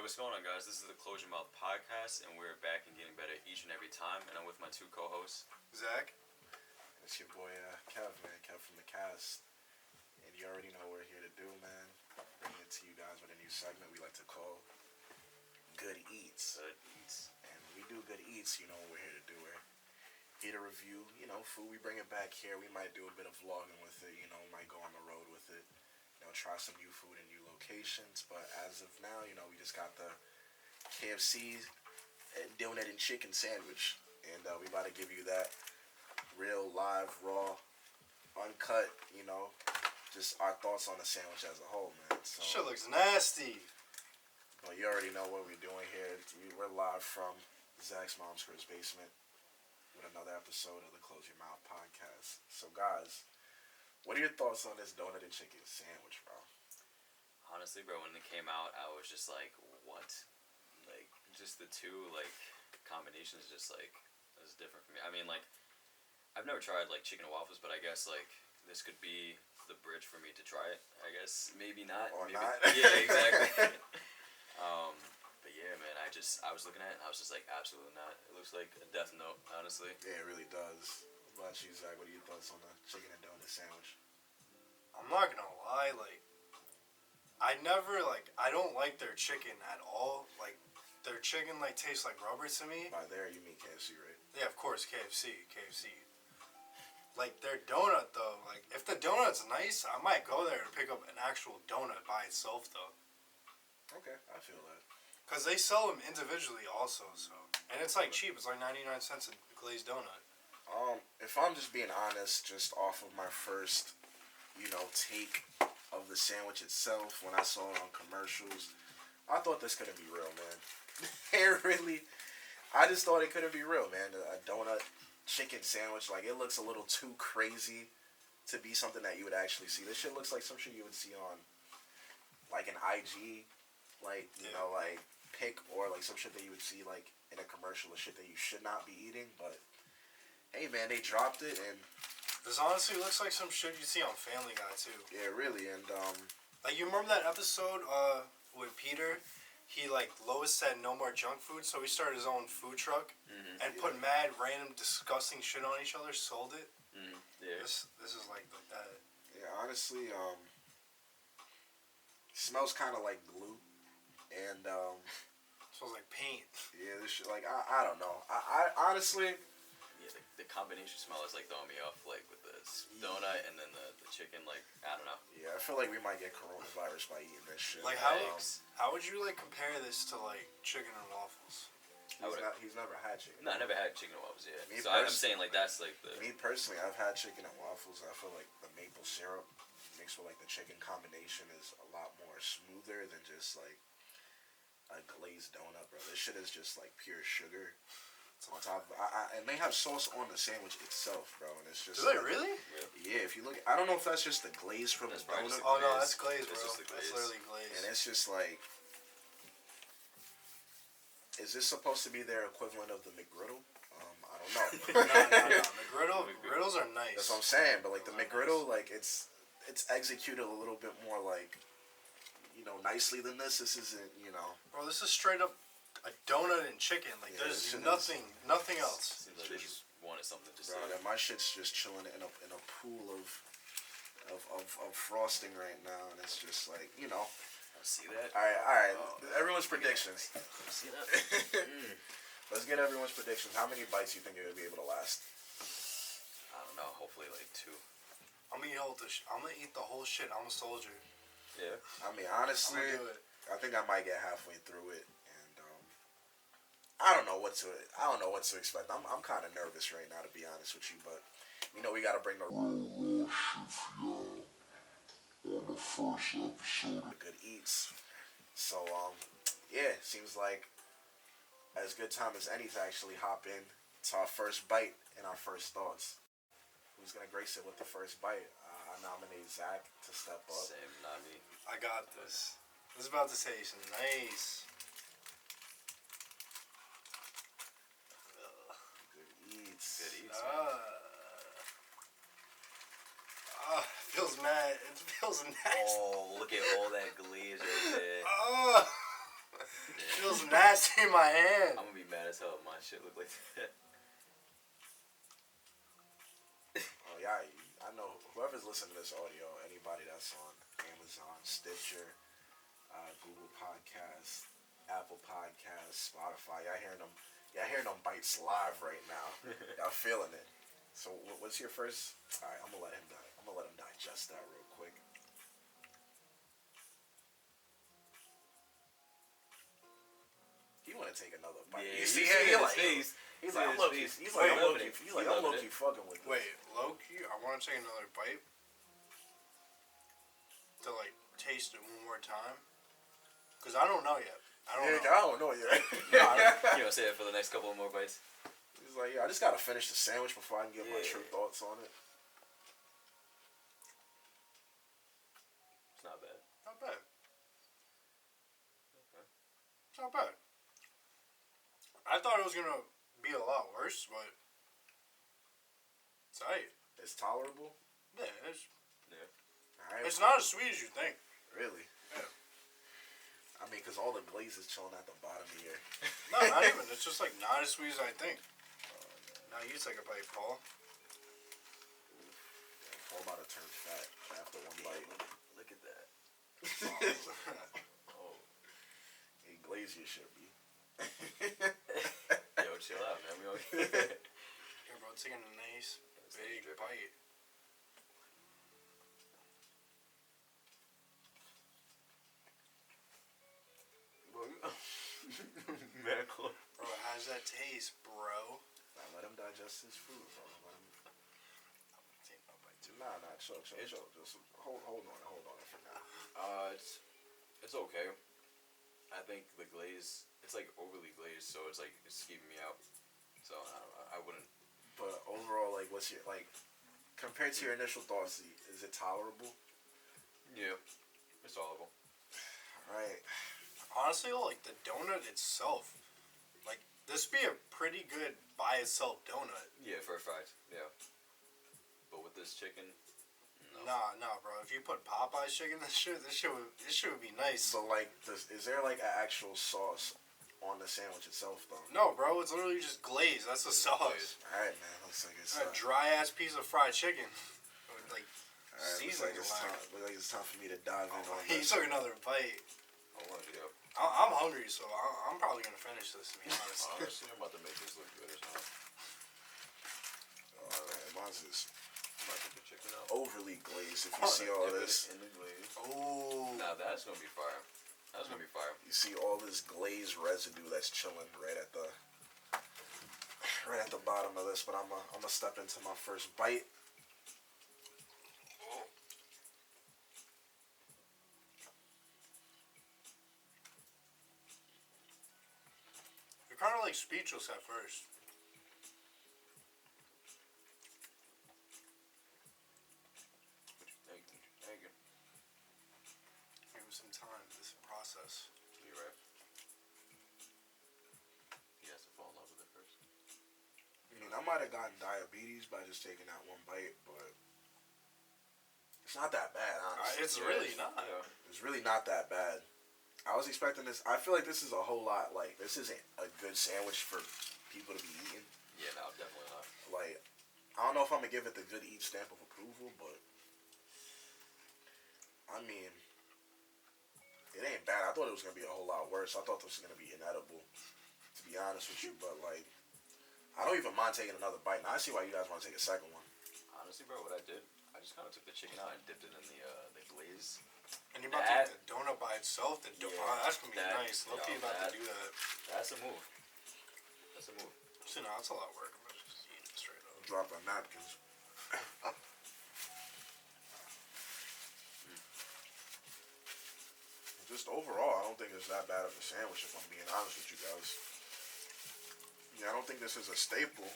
what's going on, guys? This is the Close Your Mouth podcast, and we're back and getting better each and every time. And I'm with my two co-hosts, Zach. It's your boy Kev, man. Kev from the cast. And you already know what we're here to do, man. Bringing it to you guys with a new segment we like to call Good Eats. Good Eats. And we do Good Eats, you know what we're here to do. We're here to review, food. We bring it back here. We might do a bit of vlogging with it, might go on the road with it. Try some new food and new locations. But as of now, we just got the KFC donut and chicken sandwich. And we about to give you that real, live, raw, uncut, just our thoughts on the sandwich as a whole, man. So, shit looks nasty. Well, you already know what we're doing here. We're live from Zach's mom's Chris basement with another episode of the Close Your Mouth podcast. So, guys, what are your thoughts on this donut and chicken sandwich, bro? Honestly, bro, when it came out, I was just like, what? Like, just the two, combinations just, it was different for me. I mean, I've never tried, chicken and waffles, but I guess, this could be the bridge for me to try it, I guess. Maybe not. Or maybe, not. Yeah, exactly. But yeah, man, I was looking at it, and I was just like, absolutely not. It looks like a death note, honestly. Yeah, it really does. What about you, Zach? What are your thoughts on the chicken and donut sandwich? I'm not gonna lie, I don't like their chicken at all. Their chicken, tastes like rubber to me. By there, you mean KFC, right? Yeah, of course, KFC. Their donut, though, if the donut's nice, I might go there to pick up an actual donut by itself, though. Okay, I feel that. Because they sell them individually also, so. And it's, cheap. It's 99 cents a glazed donut. If I'm just being honest, just off of my first, take of the sandwich itself, when I saw it on commercials, I thought this couldn't be real, man. I just thought it couldn't be real, man. A donut chicken sandwich, it looks a little too crazy to be something that you would actually see. This shit looks like some shit you would see on, an IG, pic, or, some shit that you would see, in a commercial of shit that you should not be eating, but hey, man, they dropped it, and this honestly looks like some shit you see on Family Guy, too. yeah, really, and, you remember that episode, with Peter? He, Lois said no more junk food, so he started his own food truck, and put mad, random, disgusting shit on each other, sold it. Yeah. This is like that. yeah, honestly, smells kind of like glue, and, smells like paint. yeah, this shit, I don't know. I honestly... Yeah, the combination smell is throwing me off, with the donut and then the chicken. I don't know. Yeah, I feel like we might get coronavirus by eating this shit. How would you compare this to chicken and waffles? He's never had chicken. No, I never had chicken and waffles yet. Me So I'm saying that's the. Me personally, I've had chicken and waffles. I feel like the maple syrup mixed with the chicken combination is a lot more smoother than just a glazed donut, bro. This shit is just pure sugar. On top of and they have sauce on the sandwich itself, bro, and it's just. Do they really? Yeah, if you look, I don't know if that's just the glaze from the donut. Oh no, that's glaze, bro. Just the glaze. That's literally glaze. And it's just is this supposed to be their equivalent of the McGriddle? I don't know. No. McGriddles are nice. That's what I'm saying, but the McGriddle, it's executed a little bit more nicely than this. This isn't, Bro, this is straight up a donut and chicken. There's nothing else. Seems like they just wanted something to say. Bro, my shit's just chilling in a pool of frosting right now, and it's just I see that. All right. Everyone's predictions. See that? Let's get everyone's predictions. How many bites do you think you're gonna be able to last? I don't know. Hopefully, 2. I'm gonna eat the whole shit. I'm a soldier. Yeah. I mean, honestly, I'm gonna do it. I think I might get halfway through it, and I don't know what to expect. I'm kind of nervous right now, to be honest with you, but we gotta bring the on the first episode of Good Eats. So yeah, seems like as good time as any to actually hop in to our first bite and our first thoughts. Who's gonna grace it with the first bite? I nominate Zach to step up. Same, not me. I got this. This is about to taste nice. Good Eats. Good Eats. Feels mad. It feels nasty. Oh, look at all that glaze right there. feels nasty in my hand. I'm gonna be mad as hell if my shit look like that. Oh yeah, I know whoever's listening to this audio, anybody that's on Amazon, Stitcher, Google Podcasts, Apple Podcasts, Spotify, y'all hearing them bites live right now. Y'all feeling it. So what's your first? All right, I'm gonna let him digest that real quick. He want to take another bite. Yeah, you see his him? face. He's like, I'm low-key fucking with this. Wait, low-key, I want to take another bite to, like, taste it one more time. Because I don't know yet. I don't know yet. You want to say it for the next couple of more bites? He's like, yeah, I just got to finish the sandwich before I can give my true thoughts on it. It's not bad. Not bad. Okay. It's not bad. I thought it was going to be a lot worse, but it's alright. It's tolerable? Yeah, it's Alright. it's not as sweet as you think. Really? Yeah. I mean, because all the glaze is chilling at the bottom here. No, not even. It's just, like, not as sweet as I think. Now you take a bite, Paul. Paul about to turn fat after one bite. Look at that. Oh. Hey, glaze your shit, B. Yo, chill out, man. We okay. Here, bro, taking a nice big bite. Man, cool. Bro, how's that taste, bro? Now let him digest his food, bro. Let him... Take my bite too. Nah, chill. Just hold on for now. It's okay. I think the glaze, it's like overly glazed, so it's like it's keeping me out. So I wouldn't. But overall, like, what's your like compared to your initial thoughts? Is it tolerable? Yeah, it's tolerable. All right. Honestly, like the donut itself, like this be a pretty good by itself donut. Yeah, for a fact. Yeah. But with this chicken, no. Nah, bro. If you put Popeye's chicken, this shit would be nice. So like, is there like an actual sauce on the sandwich itself, though? No, bro. It's literally just glaze. That's the sauce. All right, man. Looks like it's a dry ass piece of fried chicken. With, like, seasoning. Looks like it's time for me to dive in on He this. took another bite. I'm hungry, so I'm probably gonna finish this. To be honest. Honestly, I'm about to make this look good as hell. Oh man, mine's is Might put the chicken out. overly glazed. If you see all this, In the glaze. Oh. Now that's gonna be fire. That's gonna be fire. you see all this glaze residue that's chilling right at the bottom of this. But I'm gonna step into my first bite. You're kind of like speechless at first. Thank you. Give him some time. This process. You're right. He has to fall in love with it first. I mean, I might have gotten diabetes by just taking that one bite, but it's not that bad, honestly. It's really not. Yeah. It's really not that bad. I was expecting this. I feel like this is a whole lot. Like, this isn't a good sandwich for people to be eating. Yeah, no, definitely not. Like, I don't know if I'm gonna give it the good eat stamp of approval, but I mean, it ain't bad. I thought it was gonna be a whole lot worse. I thought this was gonna be inedible, to be honest with you. But like, I don't even mind taking another bite. Now I see why you guys want to take a second one. Honestly, bro, what I did, I just kind of took the chicken out and dipped it in the glaze. And you're about to eat the donut by itself. That's gonna be nice. Look, you about to do that. That's a move. That's a move. So no, it's a lot of work. I'm just eating it straight up. Drop our napkins. Just overall, I don't think it's that bad of a sandwich, if I'm being honest with you guys. Yeah, I don't think this is a staple.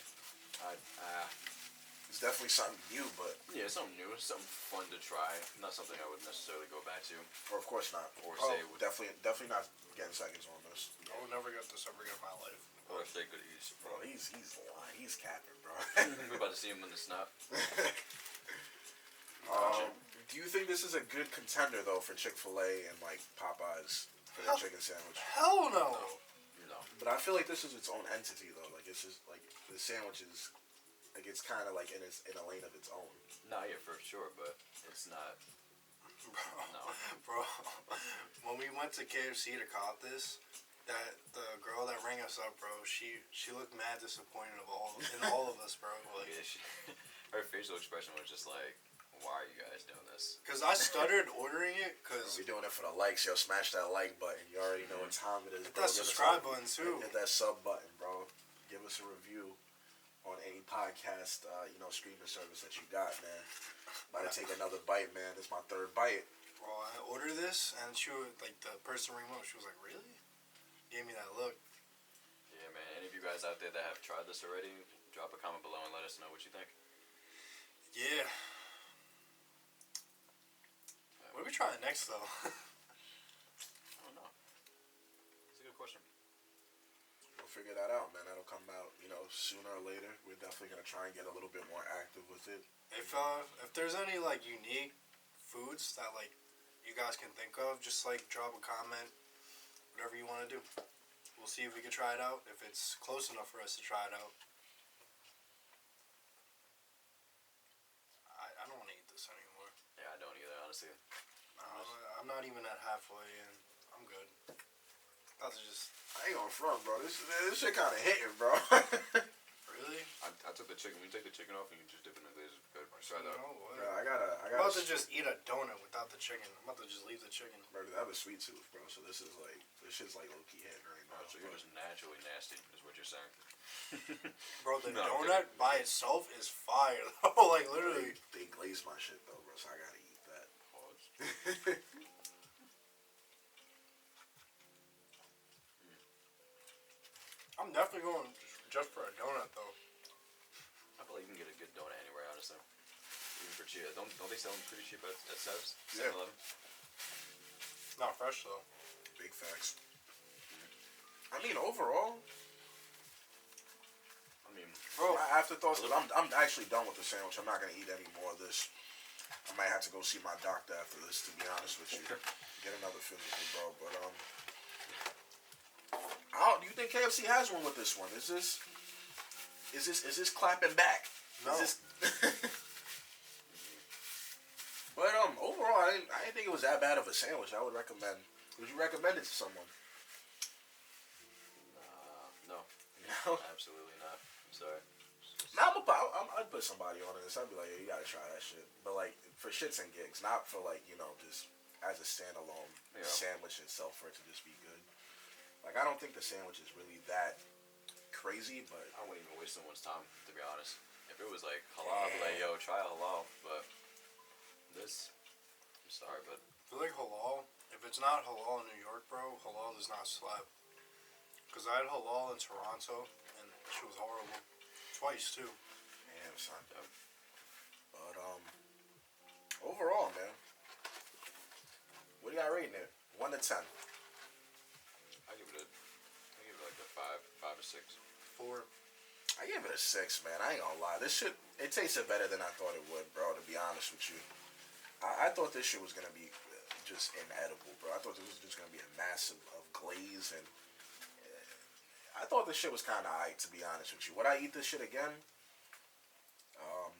It's definitely something new, but... Yeah, something new. Something fun to try. Not something I would necessarily go back to. Or of course not. Or Oh, say... definitely not getting seconds on this. I will never get this ever again in my life. Or if they could eat... Bro, he's lying. He's capping, bro. We're about to see him in the snot. Do you think this is a good contender, though, for Chick-fil-A and, like, Popeyes? for their chicken sandwich. Hell no. No. But I feel like this is its own entity though. Like it's just like the sandwich is like it's kind of like in a lane of its own. No, yeah, for sure, but it's not. Bro, when we went to KFC to cop this, that the girl that rang us up, bro, she looked mad disappointed in all of us, bro. Like, Yeah, her facial expression was just like, "Why are you guys doing this?" Cause I stuttered ordering it, cause we doing it for the likes. Yo, smash that like button. You already know what time it is, hit bro. that subscribe button too. Hit that sub button, bro. Give us a review on any podcast, streaming service that you got, man. About to take another bite, man. This is my third bite. Bro, I ordered this, and she was like, the person ringing up, she was like, "Really?" Gave me that look. Yeah, man. Any of you guys out there that have tried this already, drop a comment below and let us know what you think. Yeah. What are we trying next, though? I don't know. It's a good question. We'll figure that out, man. That'll come out, sooner or later. We're definitely gonna try and get a little bit more active with it. If there's any like unique foods that like you guys can think of, just like drop a comment, whatever you want to do. We'll see if we can try it out. If it's close enough for us to try it out. I don't want to eat this anymore. Yeah, I don't either, honestly. I'm not even at halfway in. I'm good. That's just I ain't gonna front, bro. This shit kind of hitting, bro. really. I took the chicken. We take the chicken off and you just dip it in the glaze. Good. Try that. No way. Bro, I gotta. I'm about to just eat a donut without the chicken. I'm about to just leave the chicken. Bro, I have a sweet tooth, bro. So this shit's like low key hitting right now. So it was naturally nasty, is what you're saying. Bro, the No, I'm donut kidding. by itself is fire. though. Like literally. They glaze my shit though, bro. So I gotta eat that. Pause. I'm definitely going just for a donut though. I feel like you can get a good donut anywhere, honestly. Even for cheap. Don't they sell them pretty cheap at Sev's? Yeah. 7-Eleven? Not fresh though. Big facts. I mean, overall, I mean, Bro, my afterthoughts. I'm actually done with the sandwich. I'm not gonna eat any more of this. I might have to go see my doctor after this, to be honest with you. Get another physical, bro. But do you think KFC has one with this one? Is this clapping back? No. Is this But overall, I didn't think it was that bad of a sandwich. I would recommend. Would you recommend it to someone? no. No. Absolutely not. I'm sorry. Nah, I'd put somebody on this. I'd be like, yeah, you gotta try that shit. But like for shits and gigs, not for like just as a standalone sandwich itself for it to just be good. Like I don't think the sandwich is really that crazy, but I wouldn't even waste someone's time, to be honest. If it was like halal, I'd be like, yo, try halal. But this, I'm sorry, but I feel like halal. If it's not halal in New York, bro, halal does not slap. Cause I had halal in Toronto, and that shit was horrible. Twice too. damn son. But overall, man, what do you got rating it? 1 to 10. I give it like a 5 or 6. 4. I give it a 6, man. I ain't gonna lie. This shit, it tasted better than I thought it would, bro. To be honest with you, I thought this shit was gonna be just inedible, bro. I thought this was just gonna be a massive of glaze, and I thought this shit was kind of aight, to be honest with you. Would I eat this shit again?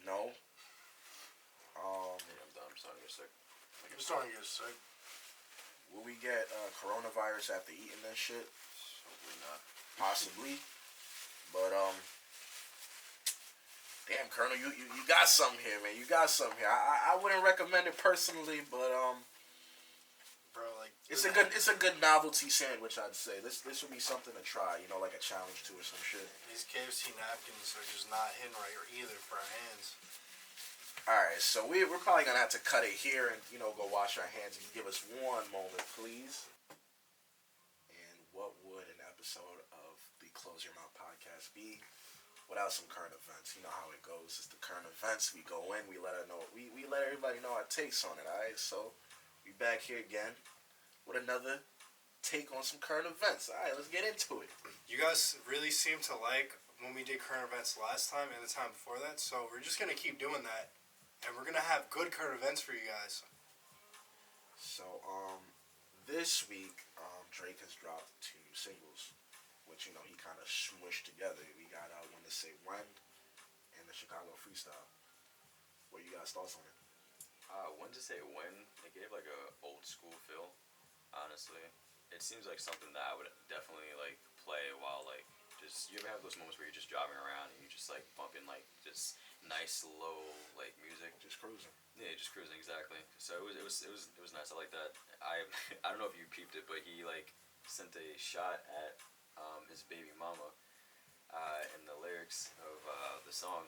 No. Yeah, I'm done. I'm starting to get sick. I'm starting to get sick. Will we get coronavirus after eating this shit? Hopefully not. Possibly. But damn, Colonel, you got something here, man. You got something here. I wouldn't recommend it personally, but Bro, like it's a good novelty sandwich, I'd say. This would be something to try, like a challenge to or some shit. these KFC napkins are just not hitting right either for our hands. Alright, so we're probably gonna have to cut it here and go wash our hands. And give us one moment, please. And what would an episode of the Close Your Mouth podcast be without some current events? You know how it goes. It's the current events. We go in, we let everybody know our takes on it, alright? So we back here again with another take on some current events. Alright, let's get into it. You guys really seem to like when we did current events last time and the time before that, so we're just gonna keep doing that. And we're gonna have good current events for you guys. So, this week, Drake has dropped 2 new singles, which he kind of smushed together. We got When to Say When and the Chicago Freestyle. What you guys thoughts on it? When to say when, it gave like a old school feel. Honestly, it seems like something that I would definitely like play while like just. You ever have those moments where you're just driving around and you just like bumping like just nice low like music? Just cruising. Yeah, just cruising exactly. So it was nice. I like that. I I don't know if you peeped it, but he like sent a shot at his baby mama in the lyrics of the song,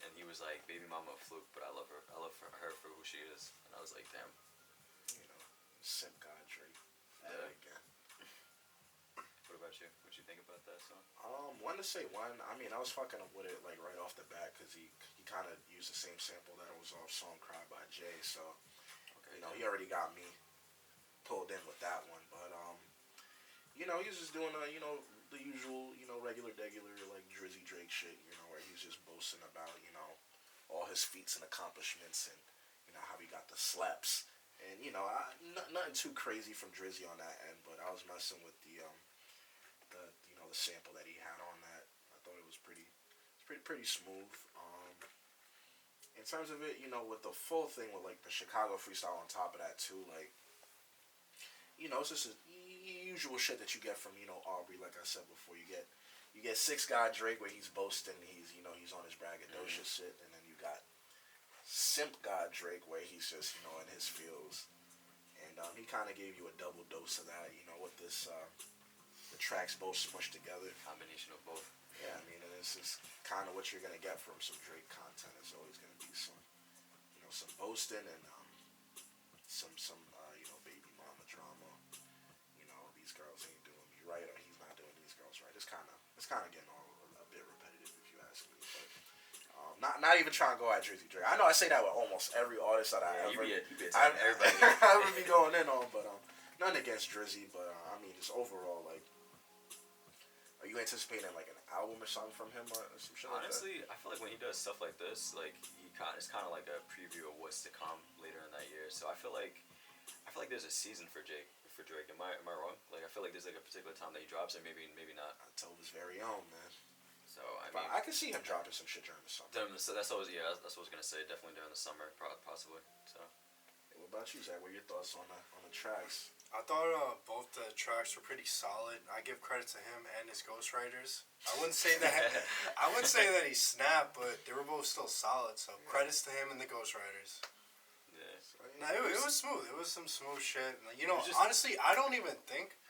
and he was like, "Baby mama a fluke, but I love her. I love her for who she is." And I was like, "Damn." Simp God Drake. Yeah. Again. What about you? What you think about that song? When to Say When. I mean, I was fucking up with it like right off the bat because he kind of used the same sample that was off song "Cry" by Jay. So Okay. he already got me pulled in with that one. But he's just doing the usual regular like Drizzy Drake shit. Where he's just boasting about all his feats and accomplishments and how he got the slaps. And nothing too crazy from Drizzy on that end, but I was messing with the sample that he had on that. I thought it was pretty smooth. In terms of it, with the full thing with like the Chicago freestyle on top of that too, like it's just usual shit that you get from Aubrey. Like I said before, you get 6 God Drake where he's boasting, he's on his braggadocious shit, and then you got Simp God Drake where he's just in his feels, and he kind of gave you a double dose of that, with this the tracks both smushed together. Combination of both. Yeah, I mean, and it's just kind of what you're gonna get from some Drake content. It's always gonna be some some boasting and some baby mama drama. These girls ain't doing me right, or he's not doing these girls right. It's kind of getting all a bit repetitive if you ask me. But not even trying to go at Drizzy Drake. I know I say that with almost every artist that I ever. You be everybody. I ever be going in on, but nothing against Drizzy, but I mean just overall, like, are you anticipating like an album or something from him or some shit like that? Honestly, I feel like when he does stuff like this, like it's kind of like a preview of what's to come later in that year. So I feel like there's a season for Drake. Am I wrong? Like I feel like there's like a particular time that he drops, and maybe not. Until his very own, man. So I mean, I can see him dropping some shit during the summer. So that's what I was gonna say. Definitely during the summer, possibly. So. Hey, what about you, Zach? What are your thoughts on the tracks? I thought both the tracks were pretty solid. I give credit to him and his ghostwriters. I wouldn't say that he snapped, but they were both still solid. So credits to him and the ghostwriters. Yeah. No, it was smooth. It was some smooth shit. Honestly, I don't even think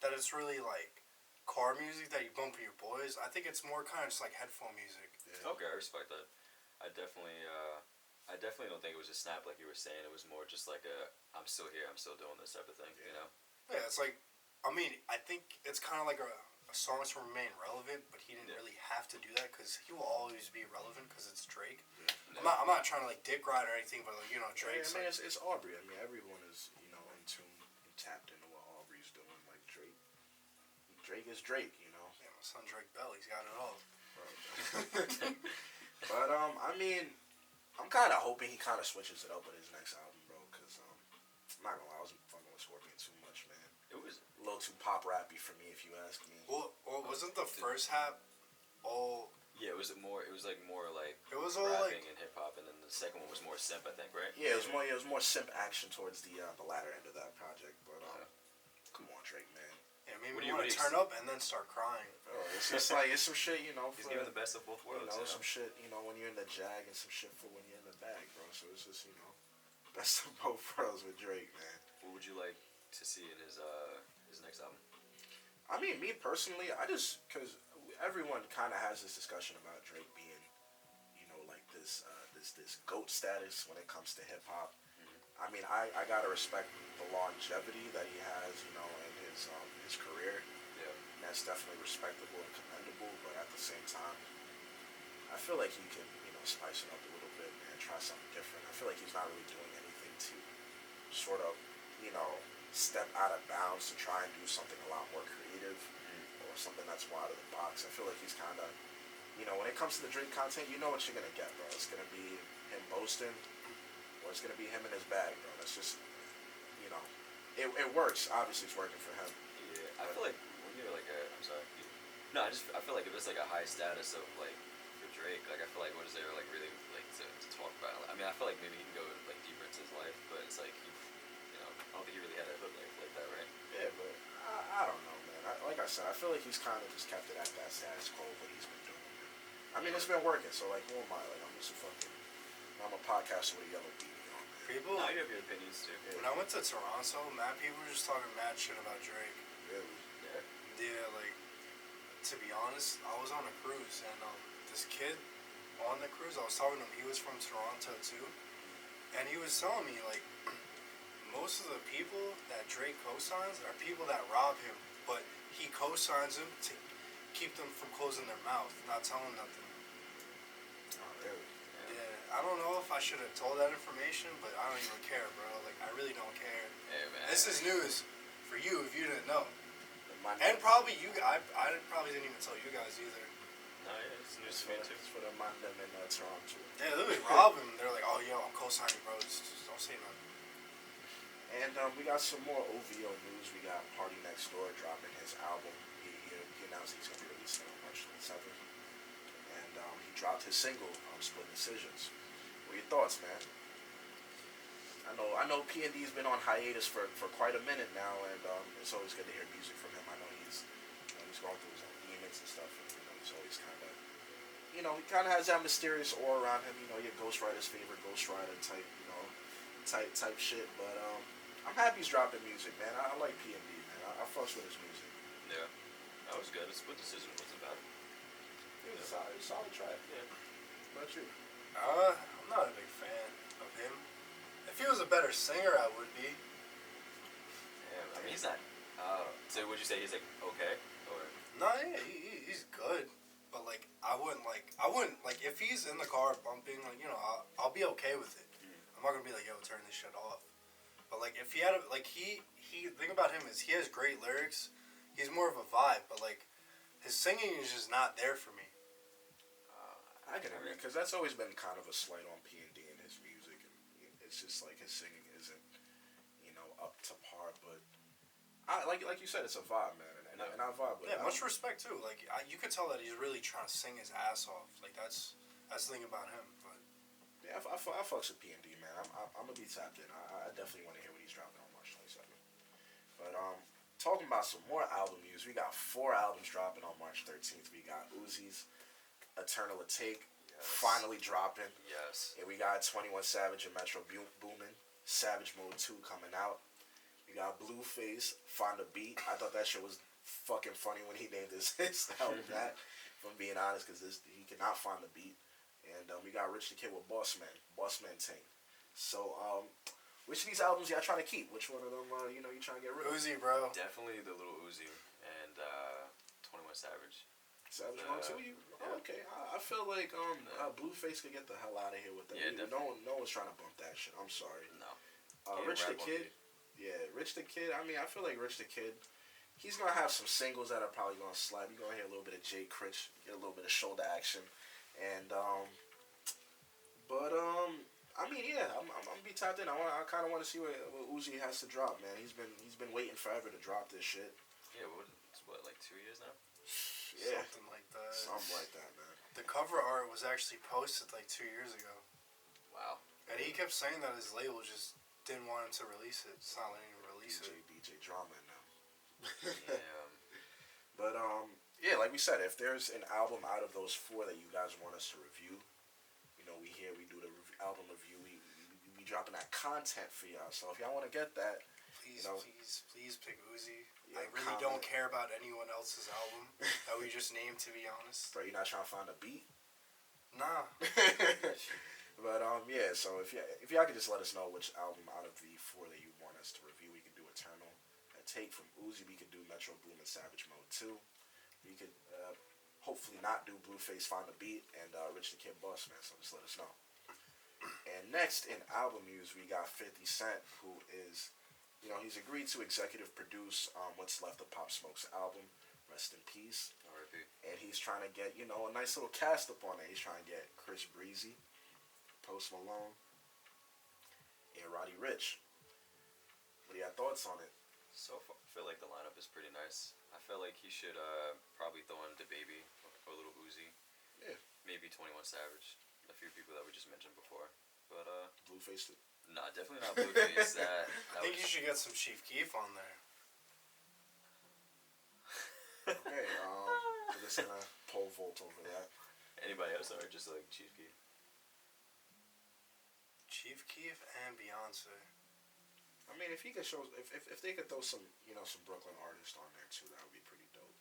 that it's really like car music that you bump with your boys. I think it's more kind of just like headphone music. Yeah. Okay, I respect that. I definitely don't think it was a snap like you were saying. It was more just like I'm still here, I'm still doing this type of thing. Yeah, it's like, I mean, I think it's kind of like a song to remain relevant, but he didn't really have to do that because he will always be relevant because it's Drake. Yeah. I'm not trying to like dick ride or anything, but like Drake. Yeah, I mean, it's Aubrey. I mean, everyone is in tune and tapped into what Aubrey's doing. Like Drake is Drake. Yeah, my son Drake Bell, he's got it all. But I mean, I'm kind of hoping he kind of switches it up with his next album, bro. Because I'm not gonna lie, I wasn't fucking with Scorpion too much, man. It was a little too pop rappy for me, if you ask me. Well, wasn't the first half all? Yeah, it was like more like it was all rapping like and hip hop, and then the second one was more simp, I think, right? Yeah, it was more simp action towards the latter end of that project. But come on, Drake, man. Yeah, maybe you want to turn up and then start crying. Oh, it's just like it's some shit, He's giving the best of both worlds. Some shit, when you're in the jag, and some shit for when you're in the bag, bro. So it's just best of both worlds with Drake, man. What would you like to see in his next album? I mean, me personally, because everyone kind of has this discussion about Drake being, like this GOAT status when it comes to hip hop. I mean, I gotta respect the longevity that he has, in his career. Yeah. And that's definitely respectable and commendable. But at the same time, I feel like he could, spice it up a little bit and try something different. I feel like he's not really doing anything to sort of, step out of bounds to try and do something a lot more creative or something that's more out of the box. I feel like he's kind of, when it comes to the Drake content, you know what you're gonna get, bro. It's gonna be him boasting, or it's gonna be him in his bag, bro. That's just, it works. Obviously, it's working for him. Yeah, I feel like when you're like I'm sorry. No, I feel like if it's like a high status of like for Drake, like I feel like what is there like really like to talk about? I mean, I feel like maybe he can go like deeper into his life, but it's like I don't think he really had a hood life like that, right? Yeah, but I don't know, man. Like I said, I feel like he's kind of just kept it at that status quo what he's been doing. I mean, it's been working, so like, who am I? Like, I'm a podcaster with a yellow beanie on, man. People. No, you have your opinions too. Yeah. When I went to Toronto, mad people were just talking mad shit about Drake. Really? Yeah. Yeah, like, to be honest, I was on a cruise and this kid on the cruise, I was talking to him. He was from Toronto too, and he was telling me like most of the people that Drake co-signs are people that rob him, but he co-signs them to keep them from closing their mouth, not telling nothing. Oh, really? Yeah, I don't know if I should have told that information, but I don't even care, bro. Like, I really don't care. Hey man. This is news for you if you didn't know. And And probably you, I probably didn't even tell you guys either. No, yeah, it's news it's to me too. for the Mandem in Toronto. They literally rob him. They're like, oh, yo, I'm co-signing, bro. Just don't say nothing. And we got some more OVO news. We got Party Next Door dropping his album. He announced he's going to be releasing it on March 27th. And he dropped his single, Split Decisions. What are your thoughts, man? I know P&D's been on hiatus for quite a minute now, and it's always good to hear music from him. I know he's going through his own demons and stuff, and he's always kind of, he kind of has that mysterious aura around him. Your ghostwriter's favorite ghostwriter type shit. But I'm happy he's dropping music, man. I like P&D, man. I fucks with his music. Yeah. That was good. A Split Decision wasn't bad. It was a solid track. Yeah. What about you? I'm not a big fan of him. If he was a better singer, I would be. Yeah, I mean he's not. So would you say he's like okay or? No, yeah, he's good. But like, I wouldn't like if he's in the car bumping, like I'll be okay with it. I'm not gonna be like, yo, turn this shit off. But like, if he had he thing about him is he has great lyrics. He's more of a vibe, but like, his singing is just not there for me. I can agree, because that's always been kind of a slight on P&D and his music, and it's just like his singing isn't, up to par. But I like you said, it's a vibe, man, and I vibe with it. Yeah, much respect too. Like, you could tell that he's really trying to sing his ass off. Like that's the thing about him. But yeah, I fucks with P&D, man. I'm gonna be tapped in. I definitely want to hear what he's dropping on March 27th. But talking about some more album news, we got 4 albums dropping on March 13th. We got Uzi's Eternal Take finally dropping. Yes. And we got 21 Savage and Metro Boomin. Savage Mode 2 coming out. We got Blueface, Find a Beat. I thought that shit was fucking funny when he named his album that, if I'm being honest, because he cannot find the beat. And we got Rich the Kid with Boss Man Tank. So, which of these albums y'all trying to keep? Which one of them, you trying to get rid of? Uzi, bro. Definitely the little Uzi and 21 Savage. Savage Mode 2? Yeah. Okay. I feel like Blueface could get the hell out of here with that. Yeah, no one's trying to bump that shit. I'm sorry. No. Rich the Kid. Yeah, Rich the Kid. I mean, I feel like Rich the Kid, he's going to have some singles that are probably going to slap. You're going to hear a little bit of Jay Critch, get a little bit of shoulder action. And, I mean, yeah, I'm going to be tapped in. I kind of want to see what Uzi has to drop, man. He's been waiting forever to drop this shit. Yeah, it's like 2 years now? Yeah. Something like that. Something like that, man. The cover art was actually posted like 2 years ago. Wow. And he kept saying that his label just didn't want him to release it. It's not letting him release it. DJ Drama now. Yeah. But, yeah, like we said, if there's an album out of those 4 that you guys want us to review, we do the album review. We dropping that content for y'all. So if y'all want to get that, Please pick Uzi. Yeah, I really don't care about anyone else's album that we just named, to be honest. Bro, you're not trying to find a beat? Nah. But yeah. So if y'all could just let us know which album out of the 4 that you want us to review, we can do Eternal Take from Uzi. We could do Metro Boom and Savage Mode 2. We could hopefully not do Blueface Find the Beat and Rich the Kid Boss Man. So just let us know. And next in album news, we got 50 Cent, who is, he's agreed to executive produce What's Left of Pop Smoke's album. Rest in peace. R.I.P. And he's trying to get, a nice little cast up on it. He's trying to get Chris Breezy, Post Malone, and Roddy Ricch. What are your thoughts on it? So far, I feel like the lineup is pretty nice. I feel like he should probably throw in the baby or Little Uzi. Yeah. Maybe 21 Savage. A few people that we just mentioned before. But Blueface it. nah, definitely not Blueface. that I think you should get some Chief Keef on there. Okay, we're just gonna pole vault over that. Anybody else or just like Chief Keef? Chief Keef and Beyonce. I mean, if he could show, if they could throw some, some Brooklyn artists on there too, that would be pretty dope.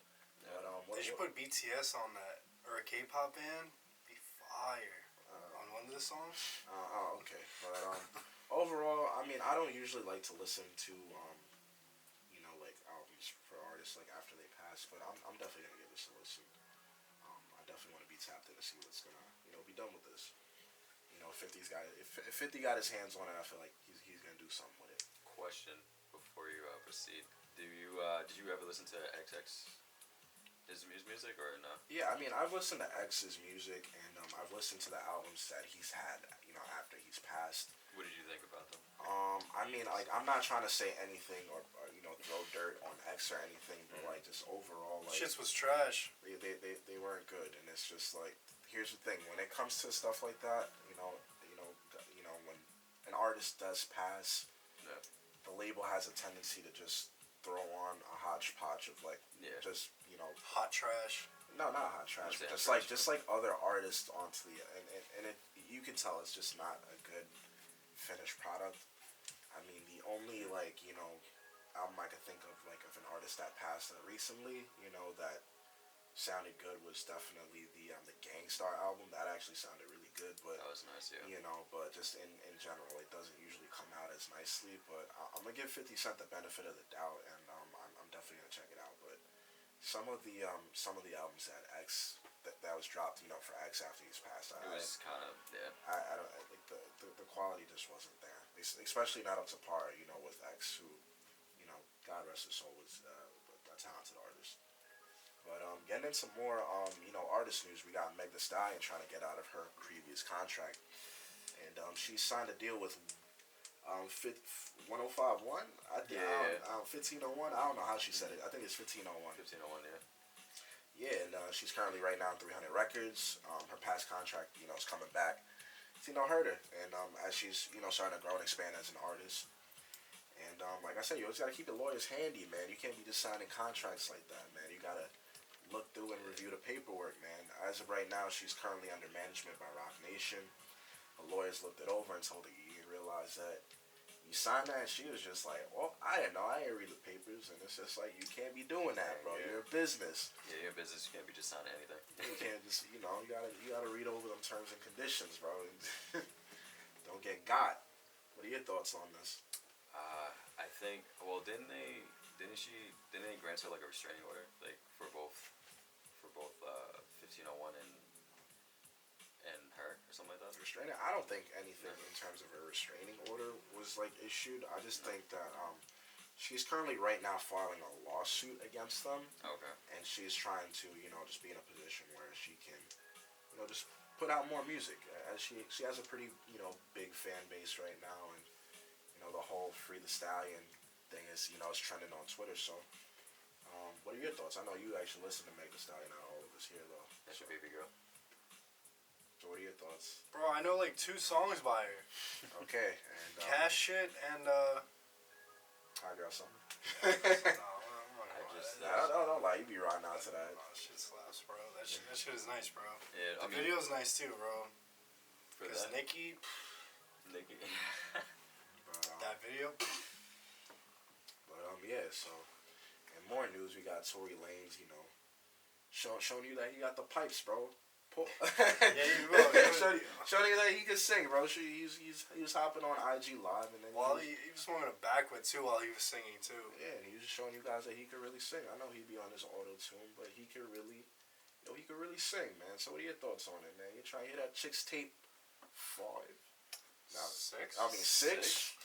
Yeah. But They should put BTS on that, or a K-pop band. Be fire on one of the songs. Okay. But overall, I mean, I don't usually like to listen to like albums for artists like after they pass, but I'm definitely gonna give this a listen. I definitely want to be tapped in to see what's gonna be done with this. 50's got if 50 got his hands on it, I feel like he's gonna do something with it. Question before you proceed. Did you ever listen to XX? His music or no? Yeah, I mean, I've listened to X's music, and I've listened to the albums that he's had, after he's passed. What did you think about them? I mean, like, I'm not trying to say anything or throw dirt on X or anything, but like, just overall, like, Shits was trash. they weren't good, and it's just like, here's the thing: when it comes to stuff like that, when an artist does pass, Yeah. the label has a tendency to just throw on a hodgepodge of like, Yeah. just Hot trash. no, not hot trash, but Exactly. just like other artists onto the and it you can tell it's just not a good finished product. I mean, the only album I could think of of an artist that passed recently, that sounded good was definitely the Gangstar album. That actually sounded really good, but That was nice, yeah. but just in general, it doesn't usually come out as nicely. But I'm gonna give 50 Cent the benefit of the doubt, and I'm definitely gonna check it out. But some of the albums that X that was dropped, for X after he's passed, It was kind of, yeah. I don't like the quality just wasn't there, especially not up to par, with X, who, God rest his soul, was a talented artist. But getting into more artist news, we got Meg Thee Stallion trying to get out of her previous contract, and she signed a deal with 1051. I think 1501. I don't know how she said it. I think it's 1501. 1501, yeah. Yeah, and she's currently right now on 300 records. Her past contract, is coming back. Hurt her, and as she's starting to grow and expand as an artist. And like I said, you always gotta keep your lawyers handy, man. You can't be just signing contracts like that, man. You gotta look through and review the paperwork, man. As of right now, she's currently under management by Roc Nation. The lawyers looked it over and told her you didn't realize that you signed that, and she was just like, well, I didn't know. I didn't read the papers, and it's just like, you can't be doing that, bro. Yeah. You're a business. Yeah, you're a business. You can't be just signing anything. You can't just, you gotta read over them terms and conditions, bro. Don't get got. What are your thoughts on this? I think. Well, didn't they grant her like a restraining order, like for both 1501 and her or something like that? Restraining? I don't think anything in terms of a restraining order was like issued. I just think that she's currently right now filing a lawsuit against them. Okay. And she's trying to just be in a position where she can just put out more music. As she has a pretty big fan base right now, and the whole Free the Stallion thing is it's trending on Twitter. So what are your thoughts? I know you actually listen to Meg Thee Stallion, not all of us here though. That's your baby girl. So what are your thoughts? Bro, I know like 2 songs by her. Okay, and Cash Shit and High Girl Summer. No, I'm not Don't lie, you be riding out to that. Oh, shit slaps, bro. That shit is nice, bro. Yeah, The video's nice too, bro. for Because that. Nicki, But, that video. yeah. So, in more news, we got Tory Lanez, showing you that he got the pipes, bro. Yeah, you will. Showing you that he could sing, bro. He was hopping on IG Live, and then He was moving a backward too while he was singing too. yeah, and he was just showing you guys that he could really sing. I know he'd be on his auto tune, but he could really, he could really sing, man. So what are your thoughts on it, man? You trying to hear that Chick's Tape 5? No, 6? I mean 6.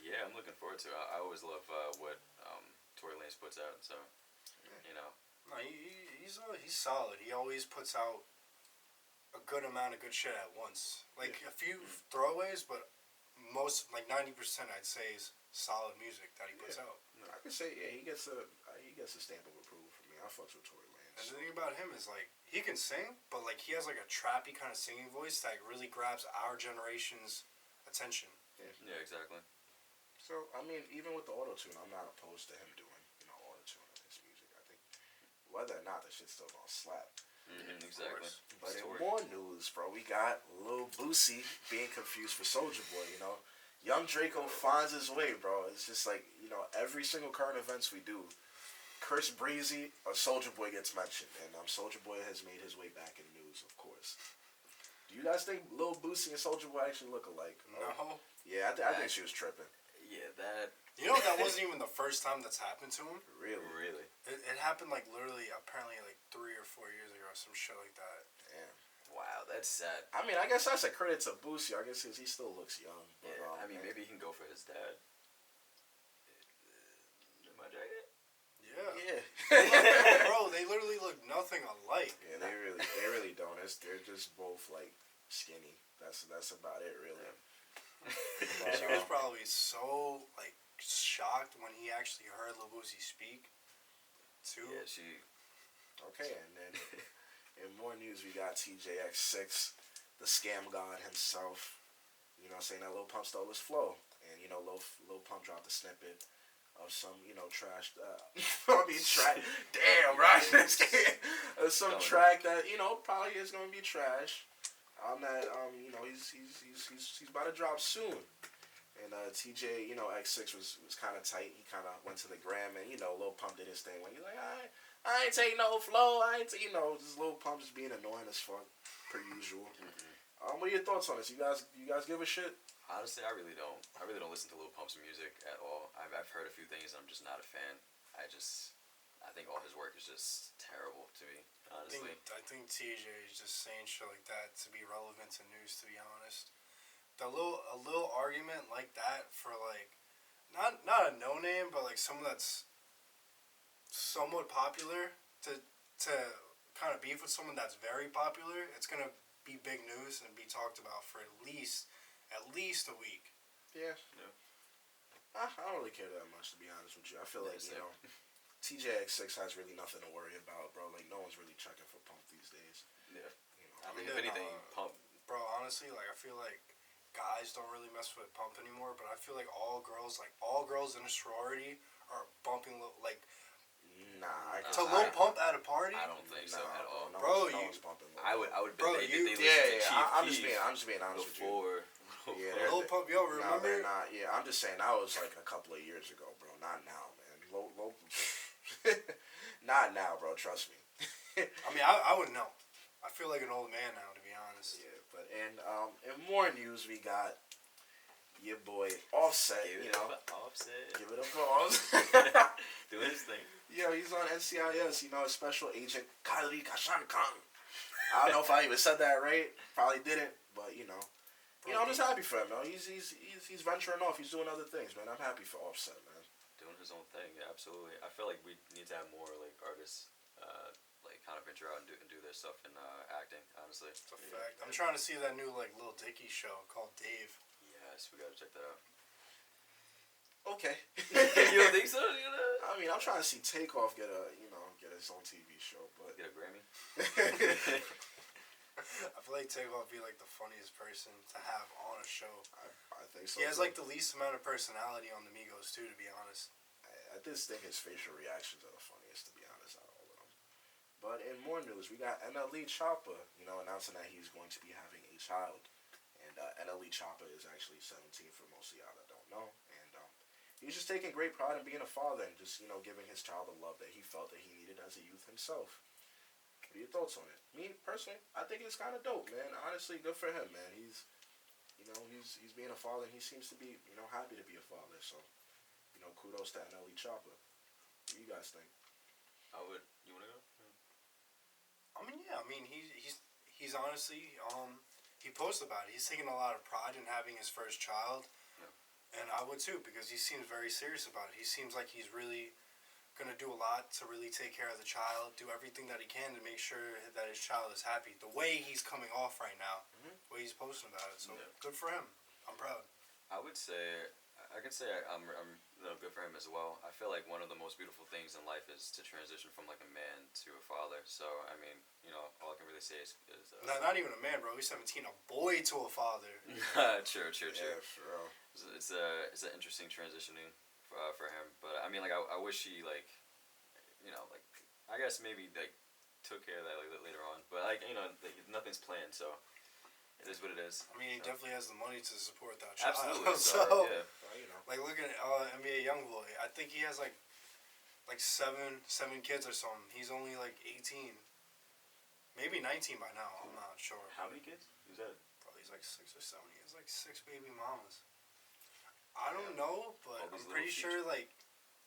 Yeah, I'm looking forward to it. I always love what Tory Lanez puts out, so No, he's solid. He always puts out a good amount of good shit at once. Like a few throwaways, but most, like 90%, I'd say, is solid music that he puts out. I can say, yeah, he gets a stamp of approval from me. I fucks with Tory Lanez. And the thing about him is, like, he can sing, but, like, he has, like, a trappy kind of singing voice that really grabs our generation's attention. Yeah, exactly. So, I mean, even with the auto-tune, I'm not opposed to him doing, auto-tune on his music. I think whether or not the shit's still gonna slap. Exactly. But in more news, bro, we got Lil Boosie being confused for Soulja Boy, Young Draco finds his way, bro. It's just like, every single current events we do, Chris Breezy or Soulja Boy gets mentioned. And Soulja Boy has made his way back in the news, of course. Do you guys think Lil Boosie and Soulja Boy actually look alike? No. Yeah, I think she was tripping. Yeah, that... That wasn't even the first time that's happened to him? Really? It happened, like, literally, apparently, like, 3 or 4 years ago, some shit like that. Damn. Wow, that's sad. I mean, I guess that's a credit to Boosie. I guess he still looks young. But, Yeah, I mean, maybe he can go for his dad. Am I jacket? Yeah. Bro, they literally look nothing alike. Yeah, they really don't. They're just both, like, skinny. That's about it, really. She was probably so, like, shocked when he actually heard Lil Boosie speak, too. Yeah, she... Okay, and then in more news, we got TJX6, the scam god himself, saying that Lil Pump stole his flow. And, Lil Pump dropped a snippet of some, trash, trash, damn, right? Some track that, probably is going to be trash. That, he's about to drop soon. And TJ, X6 was kind of tight. He kind of went to the gram, and, Lil Pump did his thing. When he's like, I ain't take no flow. Just Lil Pump just being annoying as fuck, per usual. What are your thoughts on this? You guys give a shit? Honestly, I really don't. I really don't listen to Lil Pump's music at all. I've heard a few things, and I'm just not a fan. I think all his work is just terrible to me, honestly. I think TJ is just saying shit like that to be relevant to news, to be honest. A little argument like that for, like, not a no-name, but, like, someone that's somewhat popular to kind of beef with someone that's very popular, it's going to be big news and be talked about for at least a week. Yeah. I don't really care that much, to be honest with you. I feel like, TJX6 has really nothing to worry about, bro. Like, no one's really checking for Pump these days. Yeah. I mean, if anything, Pump... Bro, honestly, like, I feel like guys don't really mess with Pump anymore, but I feel like all girls in a sorority are bumping, like... Nah, to Lil Pump at a party? I don't think so at all. Bro, no one's bumping Lil Pump. I would bet bro, they listen to Chief I'm just being honest with you. Yeah, Lil Pump, yo, remember? Nah, they're not. Yeah, I'm just saying that was like a couple of years ago, bro. Not now, man. Not now, bro. Trust me. I mean, I wouldn't know. I feel like an old man now, to be honest. Yeah, but in more news, we got your boy Offset. Give it up for Offset. Give it up for Offset. Doing his thing. Yo, he's on NCIS. Special agent Kylie Kashan Khan. I don't know if I even said that right. Probably didn't, but I'm just happy for him, man. He's venturing off. He's doing other things, man. I'm happy for Offset, man. Doing his own thing, yeah, absolutely. I feel like we need to have more like artists, like kind of venture out and do their stuff in acting. Honestly, it's a fact. I'm trying to see that new like Lil Dicky show called Dave. Yes, we gotta check that out. Okay. You don't think so? I mean, I'm trying to see Takeoff get his own TV show, but get a Grammy. I feel like Takeoff would be like the funniest person to have on a show. I think so. He has like the least amount of personality on the Migos too, to be honest. I just think his facial reactions are the funniest, to be honest, out of all of them. But in more news, we got NLE Choppa, announcing that he's going to be having a child. And NLE Choppa is actually 17 for most of y'all that don't know. And he's just taking great pride in being a father and just, giving his child the love that he felt that he needed as a youth himself. What are your thoughts on it? Me, personally, I think it's kind of dope, man. Honestly, good for him, man. He's being a father and he seems to be, happy to be a father. So, kudos to NLE Choppa. What do you guys think? You want to go? I mean, yeah. I mean, he's honestly, he posts about it. He's taking a lot of pride in having his first child. Yeah. And I would too, because he seems very serious about it. He seems like he's really going to do a lot to really take care of the child, do everything that he can to make sure that his child is happy. The way he's coming off right now, the way he's posting about it. So, good for him. I'm proud. I would say I can say I'm good for him as well. I feel like one of the most beautiful things in life is to transition from like a man to a father. So I mean, all I can really say is Not even a man, bro. He's 17, a boy to a father. true. Yeah, for real. It's an interesting transitioning for him. But I mean, like I wish he like like I guess maybe like took care of that like later on. But like like, nothing's planned, so it is what it is. I mean, he so. definitely has the money to support that child. Absolutely. So, yeah. like, look at NBA YoungBoy. I think he has like seven kids or something. He's only like 18, maybe 19 by now. I'm not sure. How many kids? Who's that? Probably he's like 6 or 7. He has like 6 baby mamas. I don't know, but I'm pretty sure like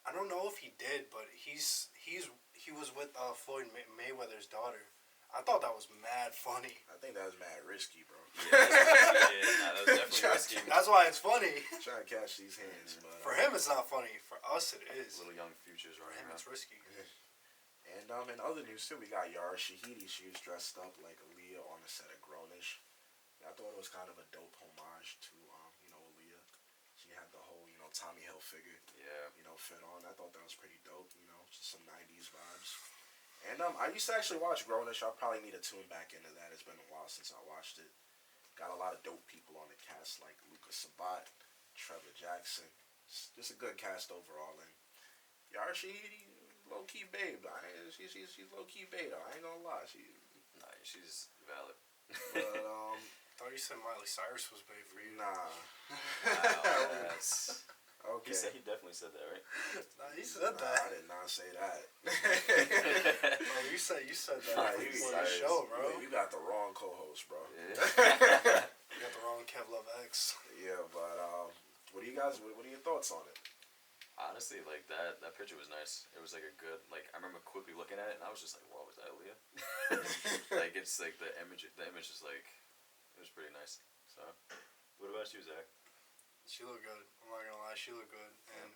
I don't know if he did, but he was with Floyd Mayweather's daughter. I thought that was mad funny. I think that was mad risky, bro. Yeah, that was definitely risky. That's why it's funny. Trying to catch these hands, but For him, it's not funny. For us, it is. Little young futures For running him, around. it's risky. And in other news too, we got Yara Shahidi. She was dressed up like Aaliyah on the set of Grownish. I thought it was kind of a dope homage to Aaliyah. She had the whole Tommy Hilfiger fit on. I thought that was pretty dope. Just some '90s vibes. And I used to actually watch Grownish. I probably need to tune back into that. It's been a while since I watched it. Got a lot of dope people on the cast like Luca Sabat, Trevor Jackson. Just a good cast overall. And Yara Shahidi, low key babe. She's low key babe. I ain't gonna lie. She's valid. But I thought you said Miley Cyrus was made for you. nah. Wow, that's... Okay. He definitely said that, right? Nah, he said that. I did not say that. Bro, you said that Miley before the Cyrus. show, bro. You got the wrong co-host, bro. You got the wrong Kev Love X. Yeah, but what are your thoughts on it? Honestly, like that picture was nice. It was like a good I remember quickly looking at it and I was just like, "Wow, was that Aaliyah?" Like it's like the image is like it was pretty nice. So, what about you, Zach? She looked good. I'm not gonna lie, she looked good. And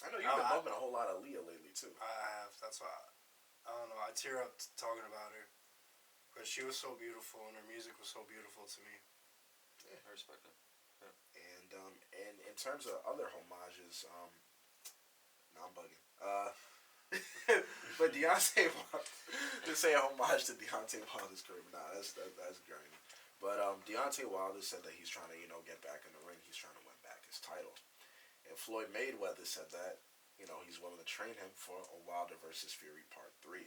I know you've been bumping a whole lot of Aaliyah lately too. I have. That's why I don't know. I tear up talking about her, but she was so beautiful and her music was so beautiful to me. Yeah, I respect it. Yeah. And in terms of other homages, I'm bugging. But Deontay to say a homage to Deontay Wilder's career, that's grimy. But Deontay Wilder said that he's trying to get back in the ring. He's trying to win back his title. And Floyd Mayweather said that he's willing to train him for a Wilder versus Fury Part 3.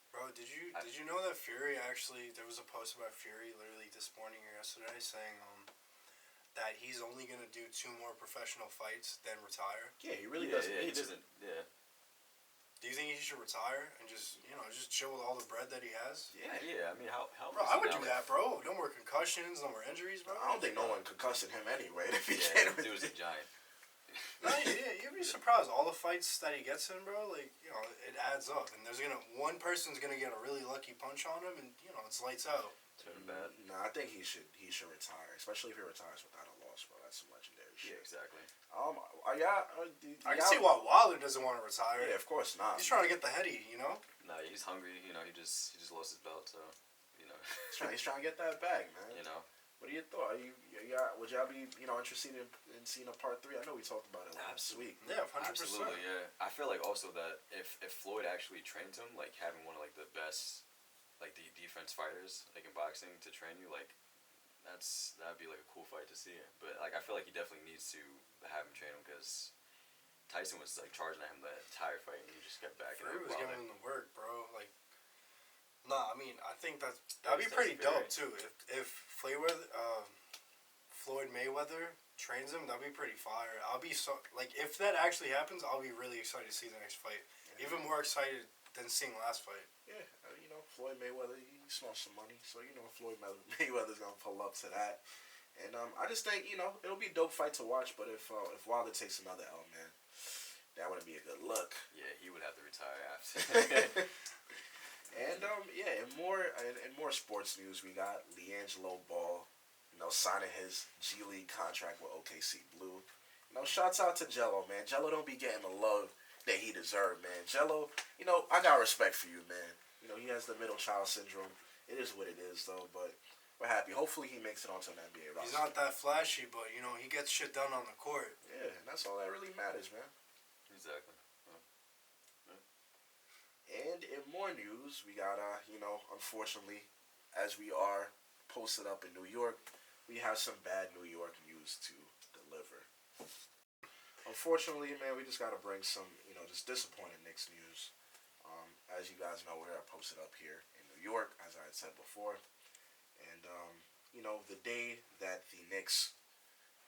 Bro, did you know that Fury actually, there was a post about Fury literally this morning or yesterday saying that he's only gonna do 2 more professional fights then retire? Yeah, he really doesn't. Yeah, he doesn't. Yeah. Do you think he should retire and just chill with all the bread that he has? Yeah. I mean, how bro, I would do that, bro. No more concussions, no more injuries, bro. I don't think no one concussing him anyway. If he he was a giant. No, yeah, you'd be surprised. All the fights that he gets in, bro, like, it adds up. And one person's gonna get a really lucky punch on him, and it's lights out. Turn bad. No, I think he should retire, especially if he retires without a loss, bro. That's some legendary shit. Yeah, exactly. I can see why Wilder doesn't want to retire. Yeah, of course not. He's trying to get the heady, Nah, he's hungry. He just lost his belt, so He's trying to get that bag, man. What are your thoughts? Would y'all be interested in seeing a Part 3? I know we talked about it last week. Yeah, 100%. Absolutely, yeah. I feel like also that if Floyd actually trains him, like having one of like the best like the defense fighters like in boxing to train you, like that'd be like a cool fight to see. But like I feel like he definitely needs to have him train him because Tyson was like charging at him the entire fight and he just kept back. Fury was giving him the work, bro. Like, nah, I mean, I think that'd be pretty dope too. If Floyd Mayweather trains him, that'd be pretty fire. I'll be so like if that actually happens, I'll be really excited to see the next fight. Yeah. Even more excited than seeing last fight. Yeah, Floyd Mayweather, he smells some money, so Floyd Mayweather's gonna pull up to that. And I just think it'll be a dope fight to watch. But if Wilder takes another L, man, that wouldn't be a good look. Yeah, he would have to retire after. And in more sports news, we got LiAngelo Ball, signing his G League contract with OKC Blue. Shouts out to Jello, man. Jello don't be getting the love that he deserved, man. Jello, I got respect for you, man. He has the middle child syndrome. It is what it is, though. But we're happy. Hopefully he makes it onto an NBA roster. He's not that flashy, but he gets shit done on the court. Yeah, and that's all that really matters, man. Exactly. And in more news, we got unfortunately, as we are posted up in New York, we have some bad New York news to deliver. Unfortunately, man, we just got to bring some, just disappointing Knicks news. As you guys know, we're posted up here in New York, as I had said before. And, the day that the Knicks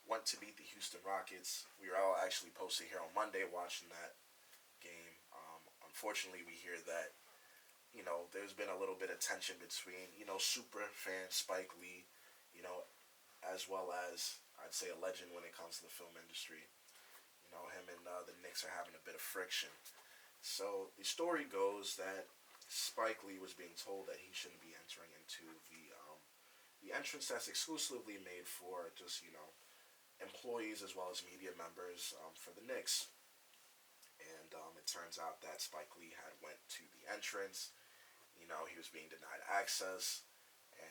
went to beat the Houston Rockets, we were all actually posted here on Monday watching that game. Unfortunately, we hear that, there's been a little bit of tension between, super fan Spike Lee, as well as, I'd say, a legend when it comes to the film industry. Him and the Knicks are having a bit of friction. So the story goes that Spike Lee was being told that he shouldn't be entering into the entrance that's exclusively made for just, employees as well as media members for the Knicks. And it turns out that Spike Lee had went to the entrance. He was being denied access. And,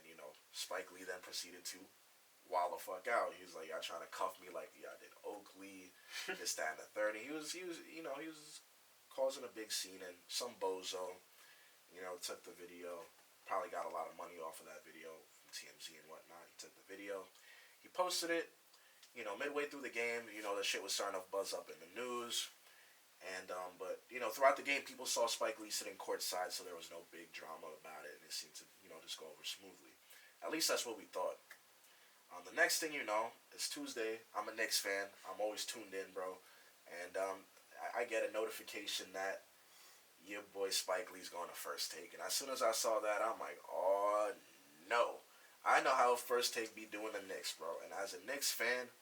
Spike Lee then proceeded to wild the fuck out. He was like, y'all trying to cuff me like y'all did Oakley, this, that, and the third. And he was causing a big scene, and some bozo, took the video, probably got a lot of money off of that video from TMZ and whatnot. He took the video, he posted it, midway through the game, the shit was starting to buzz up in the news, and, but, throughout the game, people saw Spike Lee sitting courtside, so there was no big drama about it, and it seemed to, just go over smoothly. At least that's what we thought. The next thing you know, it's Tuesday, I'm a Knicks fan, I'm always tuned in, bro, and, I get a notification that your boy Spike Lee's going to First Take. And as soon as I saw that, I'm like, oh, no. I know how First Take be doing the Knicks, bro. And as a Knicks fan,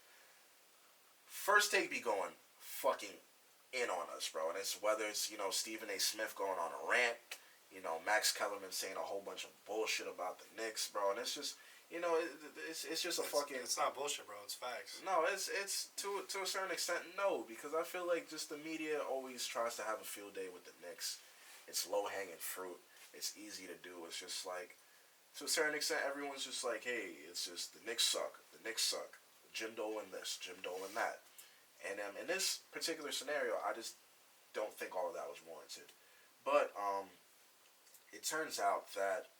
First Take be going fucking in on us, bro. And it's whether it's, Stephen A. Smith going on a rant, Max Kellerman saying a whole bunch of bullshit about the Knicks, bro. And it's just... it's just a fucking... It's not bullshit, bro. It's facts. No, it's to a certain extent, no. Because I feel like just the media always tries to have a field day with the Knicks. It's low-hanging fruit. It's easy to do. It's just like, to a certain extent, everyone's just like, hey, it's just the Knicks suck. The Knicks suck. Jim Dolan this, Jim Dolan that. And in this particular scenario, I just don't think all of that was warranted. But it turns out that,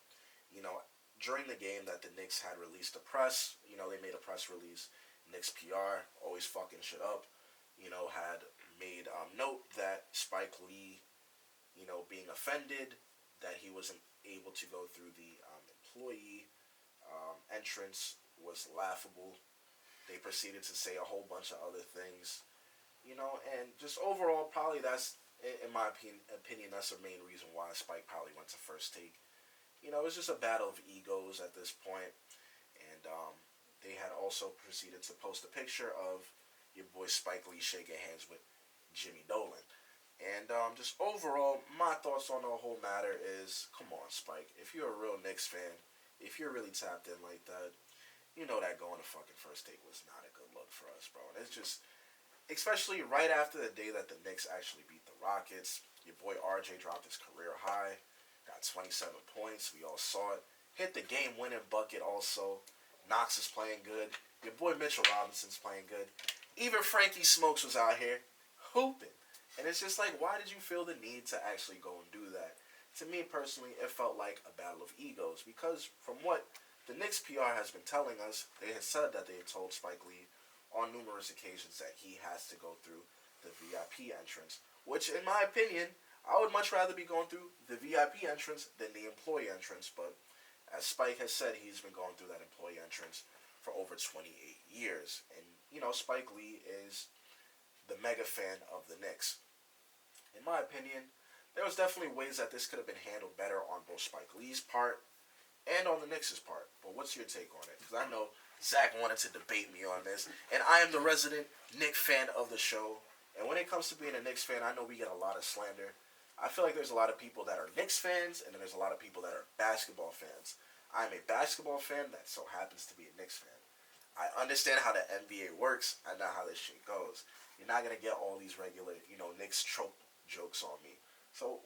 during the game that the Knicks had released a press, they made a press release. Knicks PR, always fucking shit up, had made note that Spike Lee, being offended that he wasn't able to go through the employee entrance was laughable. They proceeded to say a whole bunch of other things, and just overall, probably that's, in my opinion, that's the main reason why Spike probably went to First Take. It's just a battle of egos at this point. And they had also proceeded to post a picture of your boy Spike Lee shaking hands with Jimmy Dolan. And just overall, my thoughts on the whole matter is, come on, Spike. If you're a real Knicks fan, if you're really tapped in like that, that going to fucking First Take was not a good look for us, bro. And it's just, especially right after the day that the Knicks actually beat the Rockets, your boy RJ dropped his career high. Got 27 points. We all saw it. Hit the game-winning bucket also. Knox is playing good. Your boy Mitchell Robinson's playing good. Even Frankie Smokes was out here hooping. And it's just like, why did you feel the need to actually go and do that? To me personally, it felt like a battle of egos. Because from what the Knicks PR has been telling us, they had said that they had told Spike Lee on numerous occasions that he has to go through the VIP entrance. Which, in my opinion... I would much rather be going through the VIP entrance than the employee entrance, but as Spike has said, he's been going through that employee entrance for over 28 years. And, Spike Lee is the mega fan of the Knicks. In my opinion, there was definitely ways that this could have been handled better on both Spike Lee's part and on the Knicks' part. But what's your take on it? Because I know Zach wanted to debate me on this, and I am the resident Knicks fan of the show. And when it comes to being a Knicks fan, I know we get a lot of slander. I feel like there's a lot of people that are Knicks fans, and then there's a lot of people that are basketball fans. I'm a basketball fan that so happens to be a Knicks fan. I understand how the NBA works. I know how this shit goes. You're not going to get all these regular, Knicks trope jokes on me. So,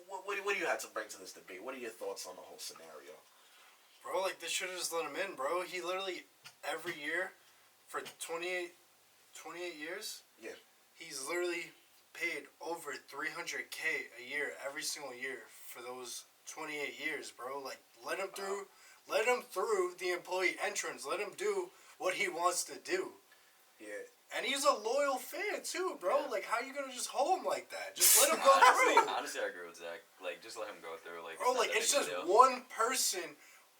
what do you have to bring to this debate? What are your thoughts on the whole scenario? Bro, like, they should have just let him in, bro. He literally, every year, for 28 years, Yeah. he's literally paid over 300K a year, every single year, for those 28 years, bro. Like, let him through the employee entrance. Let him do what he wants to do. Yeah. And he's a loyal fan, too, bro. Yeah. Like, how you gonna just hold him like that? Just let him go through. Honestly, I agree with Zach. Like, just let him go through. Like, Bro, not like, that it's big of a just deal. one person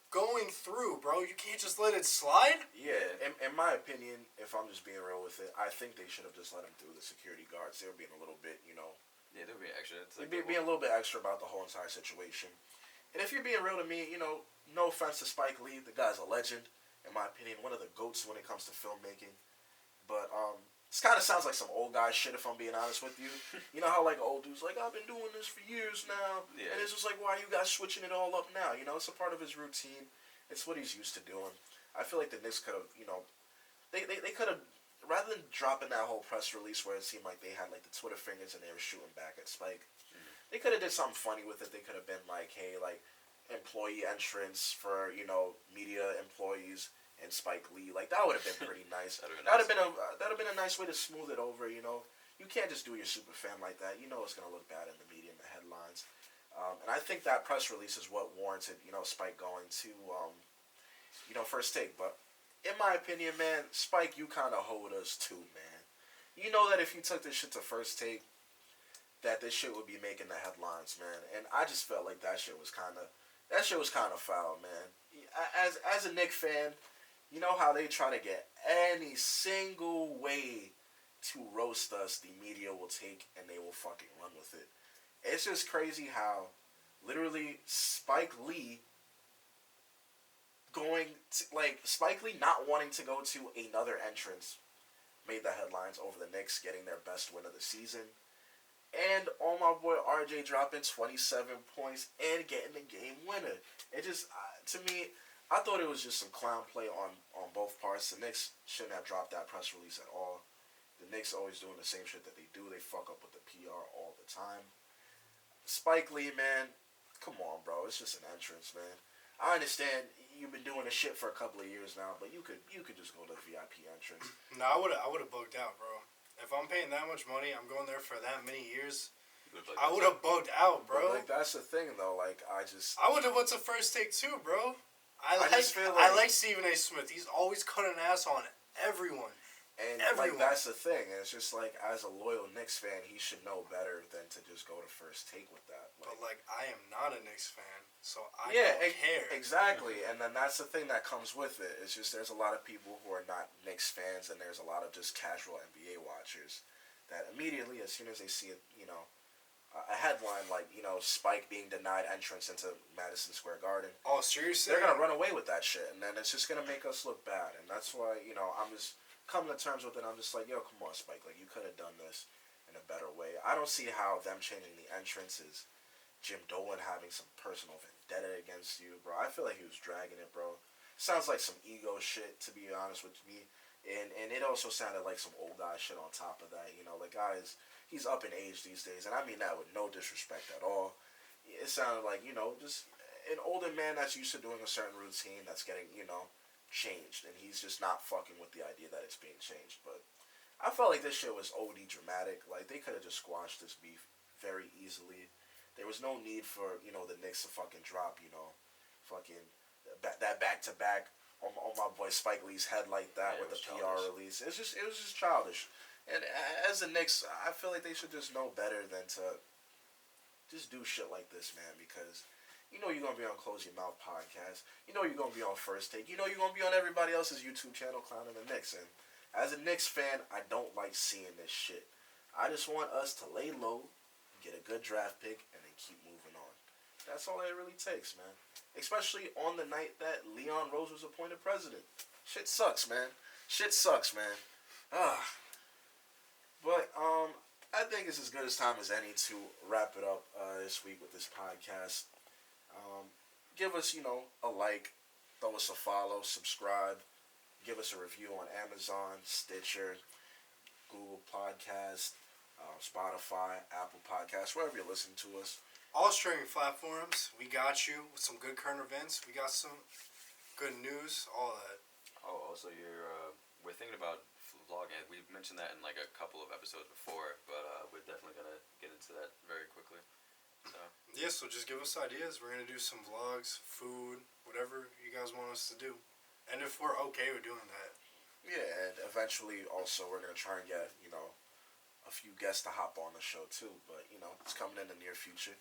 going through, bro. You can't just let it slide. Yeah, in my opinion, if I'm just being real with it, I think they should have just let him through. The security guards, they were being a little bit, Yeah, there would be extra. It's like, being a little bit extra about the whole entire situation. And if you're being real to me, no offense to Spike Lee, the guy's a legend, in my opinion, one of the GOATs when it comes to filmmaking. But this kind of sounds like some old guy shit, if I'm being honest with you. You know how like old dudes like, I've been doing this for years now, Yeah. and it's just like, why are you guys switching it all up now? It's a part of his routine. It's what he's used to doing. I feel like the Knicks could have, they could have, rather than dropping that whole press release where it seemed like they had like the Twitter fingers and they were shooting back at Spike, they could have did something funny with it. They could have been like, hey, like employee entrance for media employees and Spike Lee. Like that would have been pretty nice. That'd have been a nice way to smooth it over. You can't just do your super fan like that. It's gonna look bad in the media and the headlines. And I think that press release is what warranted Spike going to First Take. But in my opinion, man, Spike, you kind of hold us too, man. You know that if you took this shit to First Take, that this shit would be making the headlines, man. And I just felt like that shit was kind of foul, man. As a Knicks fan, you know how they try to get any single way to roast us, the media will take and they will fucking run with it. It's just crazy how literally Spike Lee not wanting to go to another entrance made the headlines over the Knicks getting their best win of the season. And my boy RJ dropping 27 points and getting the game winner. It just, to me, I thought it was just some clown play on both parts. The Knicks shouldn't have dropped that press release at all. The Knicks always doing the same shit that they do. They fuck up with the PR all the time. Spike Lee, man, come on, bro. It's just an entrance, man. I understand you've been doing this shit for a couple of years now, but you could just go to the VIP entrance. No, I would have bugged out, bro. If I'm paying that much money, I'm going there for that many years. I would have bugged out, bro. But, like, that's the thing, though. Like, I would have went to First Take too, bro. I like Stephen A. Smith. He's always cutting ass on everyone. And like that's the thing. It's just like as a loyal Knicks fan, he should know better than to just go to First Take with that. But like I am not a Knicks fan, so I don't care. Exactly. And then that's the thing that comes with it. It's just there's a lot of people who are not Knicks fans, and there's a lot of just casual NBA watchers that immediately, as soon as they see it, a headline like Spike being denied entrance into Madison Square Garden. Oh, seriously? They're gonna run away with that shit, and then it's just gonna make us look bad. And that's why I'm just coming to terms with it. I'm just like, yo, come on, Spike. Like, you could have done this in a better way. I don't see how them changing the entrance is Jim Dolan having some personal vendetta against you, bro. I feel like he was dragging it, bro. Sounds like some ego shit, to be honest with me. And it also sounded like some old guy shit on top of that. The guy he's up in age these days, and I mean that with no disrespect at all. It sounded like, just an older man that's used to doing a certain routine that's getting, changed, and he's just not fucking with the idea that it's being changed. But I felt like this shit was OD dramatic. Like, they could have just squashed this beef very easily. There was no need for the Knicks to fucking drop that back-to-back on my boy Spike Lee's head like that with the PR release. It was just childish. And as the Knicks, I feel like they should just know better than to just do shit like this, man, because you're going to be on Close Your Mouth podcast. You're going to be on First Take. You're going to be on everybody else's YouTube channel clowning the Knicks. And as a Knicks fan, I don't like seeing this shit. I just want us to lay low, get a good draft pick, and then keep moving on. That's all it really takes, man. Especially on the night that Leon Rose was appointed president. Shit sucks, man. But I think it's as good a time as any to wrap it up this week with this podcast. Give us, a like, throw us a follow, subscribe, give us a review on Amazon, Stitcher, Google Podcast, Spotify, Apple Podcasts, wherever you listen to us. All streaming platforms. We got you with some good current events. We got some good news. All that. Oh, also, we're thinking about vlogging. We mentioned that in like a couple of episodes before, but we're definitely gonna get into that very quickly. So. Yeah, so just give us ideas. We're gonna do some vlogs, food, whatever you guys want us to do, and if we're okay with doing that. Yeah, and eventually also we're gonna try and get a few guests to hop on the show too. But it's coming in the near future.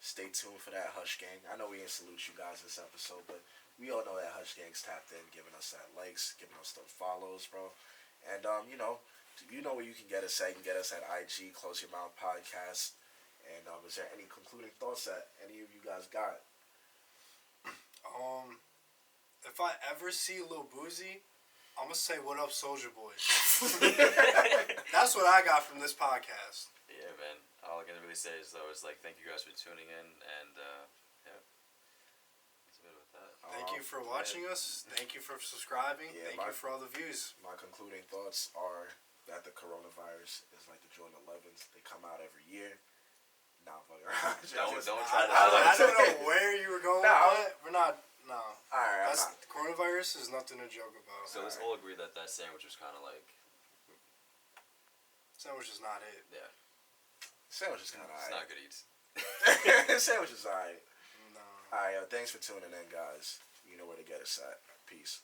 Stay tuned for that Hush Gang. I know we didn't salute you guys this episode, but we all know that Hush Gang's tapped in, giving us that likes, giving us those follows, bro. And you know where you can get us at. You can get us at IG Close Your Mouth Podcast. And is there any concluding thoughts that any of you guys got? If I ever see Lil Boozy, I'm gonna say, "What up, Soulja Boy?" That's what I got from this podcast. Yeah, man. All I can really say is though is like thank you guys for tuning in, and yeah, that's a bit with that. Thank you for watching us. Thank you for subscribing. Yeah, Thank you for all the views. My concluding thoughts are that the coronavirus is like the Jordan 11s. They come out every year. Nah, fuck around. Don't try to. I don't know where you were going with it. We're not. No. Alright, coronavirus is nothing to joke about. So let's all agree that sandwich was kind of like. Sandwich is not it. Yeah. Sandwich is kind of It's alright. not good eats. Sandwich is alright. No. Alright, thanks for tuning in, guys. You know where to get us at. Peace.